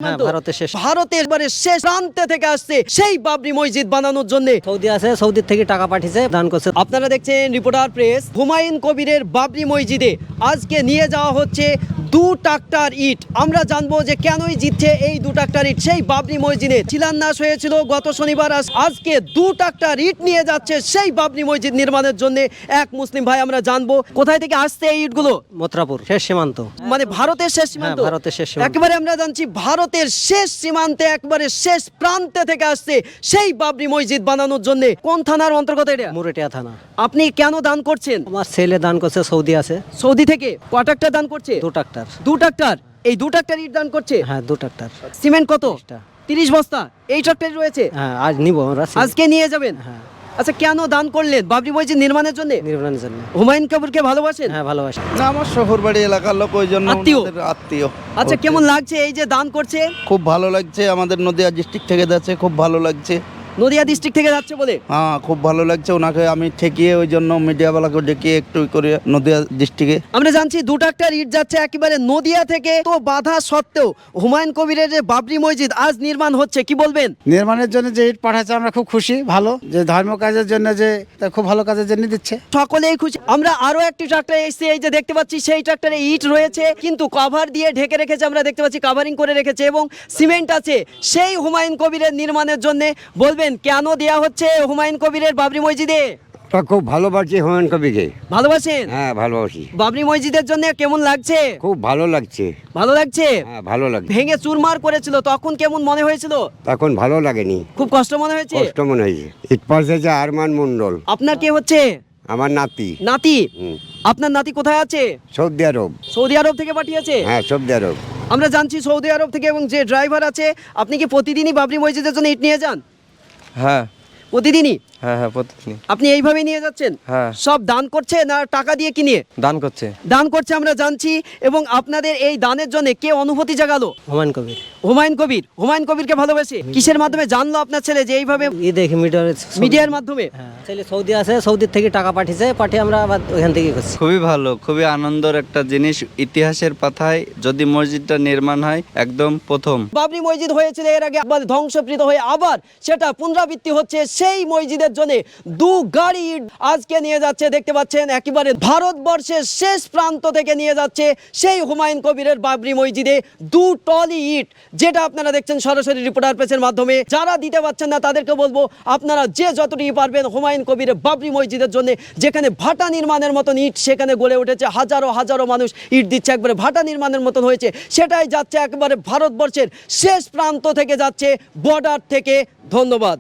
ভারতের শেষ প্রান্তে থেকে আসছে সেই বাবরি মসজিদ বানানোর জন্য। সৌদি আছে, সৌদি থেকে টাকা পাঠিয়েছে, দান করছে। আপনারা দেখছেন রিপোর্টার প্রেস। হুমায়ুন কবিরের বাবরি মসজিদে আজকে নিয়ে যাওয়া হচ্ছে 2 ট্রাক্টর ইট। আমরা জানবো যে কেনই জিতছে এই 2 ট্রাক্টর ইট। সেই বাবরি মসজিদে শিলান্যাস হয়েছিল গত শনিবার, আজকে 2 ট্রাক্টর ইট নিয়ে যাচ্ছে সেই বাবরি মসজিদ নির্মাণের জন্য এক মুসলিম ভাই। আমরা জানবো কোথায় থেকে আসছে এই ইটগুলো। মথুরাপুর শেষ সীমান্ত, মানে ভারতের শেষ সীমান্ত। ভারতের শেষ সীমান্ত। একেবারে আমরা জানছি ভারতের শেষ সীমান্তে একবারে শেষ প্রান্তে থেকে আসছে সেই বাবরি মসজিদ বানানোর জন্য। কোন থানার অন্তর্গত এটা? মুরেটিয়া থানা। আপনি কেন দান করছেন? আমার ছেলে দান করছে, সৌদি আছে। সৌদি থেকে কয় ট্রাক্টর দান করছে? 2 ট্রাক্টর। 2 ট্রাক্টর। এই 2 ট্রাক্টর ইট দান করছে? হ্যাঁ, 2 ট্রাক্টর। সিমেন্ট কত? 30 30 বস্তা এই ট্রাক্টর রয়েছে। হ্যাঁ, আজ নিব আমরা। আজকে নিয়ে যাবেন? হ্যাঁ। আচ্ছা, কেন দান করলেন? বাবরি মসজিদ নির্মাণের জন্য? নির্মাণের জন্য। হুমায়ুন কবিরকে ভালোবাসেন? হ্যাঁ, ভালোবাসি। না, আমার শহর বাড়ি এলাকার লোক, ওই জন্য আত্মীয়? ওনাদের আত্মীয়। আচ্ছা, কেমন লাগছে এই যে দান করছে? খুব ভালো লাগছে। আমাদের নদিয়া ডিস্ট্রিক্ট থেকে যাচ্ছে, খুব ভালো লাগছে। নদিয়া ডিস্ট্রিক্ট থেকে যাচ্ছে বলে? হ্যাঁ, খুব ভালো লাগছে। ওনাকে আমি ঠেকিয়ে ওই জন্য মিডিয়াওয়ালাকে ডেকে একটু করে নদিয়া ডিস্ট্রিক্টে। আমরা জানছি 2 ট্রাক্টর ইট যাচ্ছে একেবারে নদিয়া থেকে। তো বাধা সত্ত্বেও হুমায়ুন কবিরের যে বাবরি মসজিদ আজ নির্মাণ হচ্ছে, কি বলবেন? নির্মাণের জন্য যে ইট পাঠাচ্ছে আমরা খুব খুশি, ভালো যে ধর্ম কাজের জন্য যে তা খুব ভালো কাজের জন্য দিচ্ছে। সকলেই খুশি। আমরা আরো একটি ট্রাক্টর এসেছি, এই যে দেখতে পাচ্ছি সেই ট্রাক্টরে ইট রয়েছে কিন্তু কভার দিয়ে ঢেকে রেখেছে। আমরা দেখতে পাচ্ছি কাভারিং করে রেখেছে এবং সিমেন্ট আছে সেই হুমায়ুন কবিরের নির্মাণের জন্য। বলবেন কেন দেয়া হচ্ছে হুমায়ুন কবিরের বাবরি মসজিদে? খুব ভালোবাসি হুমায়ুন কবিরকে। ভালোবাসেন? হ্যাঁ, ভালোবাসি। বাবরি মসজিদের জন্য কেমন লাগছে? খুব ভালো লাগছে। ভালো লাগছে? হ্যাঁ, ভালো লাগছে। ভেঙে চুরমার করেছিল তখন কেমন মনে হয়েছিল? তখন ভালো লাগেনি, খুব কষ্ট মনে হয়েছে? কষ্ট মনে হয়েছে। ইট পাঠিয়েছে আরমান মন্ডল। আপনার কে হচ্ছে? আমার নাতি। নাতি? হুম। আপনার নাতি কোথায় আছে? সৌদি আরব। সৌদি আরব থেকে পাঠিয়েছে? হ্যাঁ, সৌদি আরব। আমরা জানছি সৌদি আরব থেকে। এবং যে ড্রাইভার আছে, আপনি কি প্রতিদিনই বাবরি মসজিদের জন্য ইট নিয়ে যান? হ্যাঁ প্রতিদিনই? হ্যাঁ, প্রতিদিন। আপনি এইভাবে নিয়ে যাচ্ছেন? হ্যাঁ। সব দান করছে না টাকা দিয়ে কিনে? দান করছে। দান করছে আমরা জানছি। এবং আপনাদের এই দানের জন্য কে অনুভূতি জাগালো? হুমায়ুন কবির। হুমায়ুন কবির। হুমায়ুন কবিরকে ভালোবাসে। কিসের মাধ্যমে জানলো আপনার ছেলে যে এইভাবে? দেখি মিডিয়ার মাধ্যমে? হ্যাঁ, ছেলে সৌদি আছে, সৌদি থেকে টাকা পাঠিয়েছে, পাঠিয়ে আমরা আবার ওখান থেকে করছি। খুবই ভালো, খুবই আনন্দের একটা জিনিস। ইতিহাসের পাতায় যদি মসজিদটা নির্মাণ হয়, একদম প্রথম। বাবরি মসজিদ হয়েছিল এর আগে, আবার ধ্বংসপ্রীত হয়ে আবার সেটা পুনরাবৃত্তি হচ্ছে। সেই মসজিদের জন্য 2 গাড়ি ইট আজকে নিয়ে যাচ্ছে। দেখতে পাচ্ছেন একেবারে ভারতবর্ষের শেষ প্রান্ত থেকে নিয়ে যাচ্ছে সেই হুমায়ুন কবিরের বাবরি মসজিদে 2 টলি ইট, যেটা আপনারা দেখছেন সরাসরি রিপোর্টার প্রেসের মাধ্যমে। যারা দিতে পারছেন না তাদেরকে বলবো, আপনারা যে যতটুকু পারবেন হুমায়ুন কবিরের বাবরি মসজিদের জন্য, যেখানে ভাটা নির্মাণের মতন ইট সেখানে গড়ে উঠেছে, হাজারো হাজারো মানুষ ইট দিচ্ছে, একবারে ভাটা নির্মাণের মতন হয়েছে। সেটাই যাচ্ছে একেবারে ভারতবর্ষের শেষ প্রান্ত থেকে যাচ্ছে, বর্ডার থেকে। ধন্যবাদ।